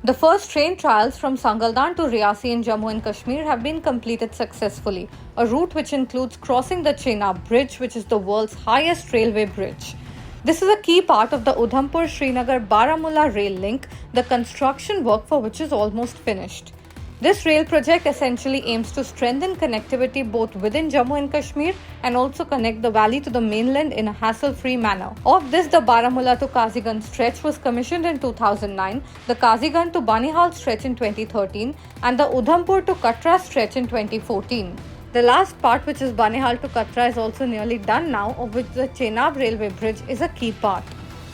The first train trials from Sangaldan to Riyasi in Jammu and Kashmir have been completed successfully, a route which includes crossing the Chenab Bridge, which is the world's highest railway bridge. This is a key part of the Udhampur-Srinagar-Baramulla rail link, the construction work for which is almost finished. This rail project essentially aims to strengthen connectivity both within Jammu and Kashmir and also connect the valley to the mainland in a hassle-free manner. Of this, the Baramulla to Kaziganj stretch was commissioned in 2009, the Kaziganj to Banihal stretch in 2013, and the Udhampur to Katra stretch in 2014. The last part, which is Banihal to Katra, is also nearly done now, of which the Chenab railway bridge is a key part.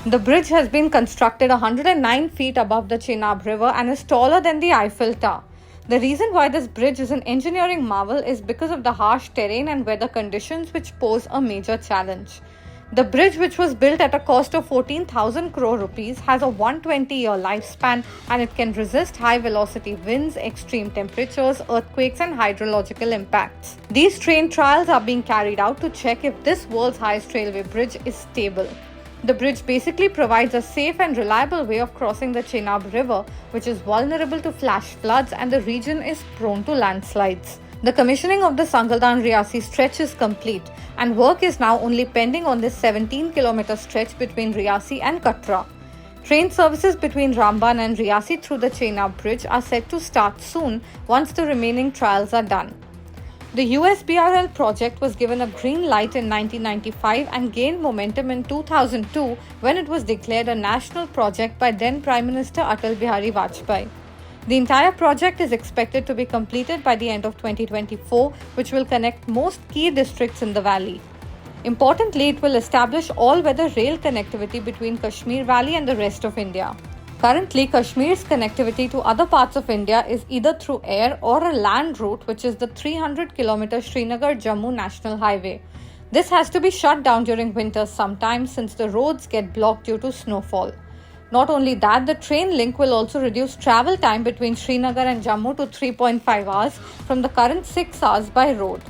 The bridge has been constructed 109 feet above the Chenab river and is taller than the Eiffel Tower. The reason why this bridge is an engineering marvel is because of the harsh terrain and weather conditions which pose a major challenge. The bridge, which was built at a cost of 14,000 crore rupees, has a 120-year lifespan and it can resist high-velocity winds, extreme temperatures, earthquakes and hydrological impacts. These train trials are being carried out to check if this world's highest railway bridge is stable. The bridge basically provides a safe and reliable way of crossing the Chenab River, which is vulnerable to flash floods and the region is prone to landslides. The commissioning of the Sangaldan-Riyasi stretch is complete and work is now only pending on this 17-kilometer stretch between Riyasi and Katra. Train services between Ramban and Riyasi through the Chenab Bridge are set to start soon once the remaining trials are done. The USBRL project was given a green light in 1995 and gained momentum in 2002 when it was declared a national project by then Prime Minister Atal Bihari Vajpayee. The entire project is expected to be completed by the end of 2024, which will connect most key districts in the valley. Importantly, it will establish all-weather rail connectivity between Kashmir Valley and the rest of India. Currently, Kashmir's connectivity to other parts of India is either through air or a land route, which is the 300-kilometer Srinagar-Jammu National Highway. This has to be shut down during winters sometimes since the roads get blocked due to snowfall. Not only that, the train link will also reduce travel time between Srinagar and Jammu to 3.5 hours from the current 6 hours by road.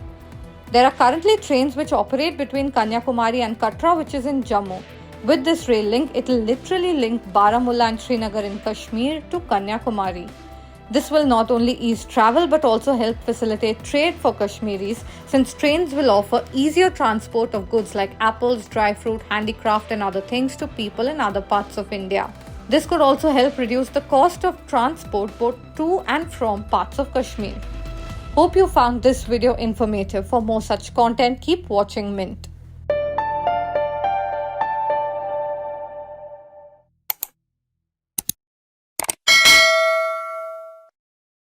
There are currently trains which operate between Kanyakumari and Katra, which is in Jammu. With this rail link, it will literally link Baramulla and Srinagar in Kashmir to Kanyakumari. This will not only ease travel but also help facilitate trade for Kashmiris, since trains will offer easier transport of goods like apples, dry fruit, handicraft and other things to people in other parts of India. This could also help reduce the cost of transport both to and from parts of Kashmir. Hope you found this video informative. For more such content, keep watching Mint.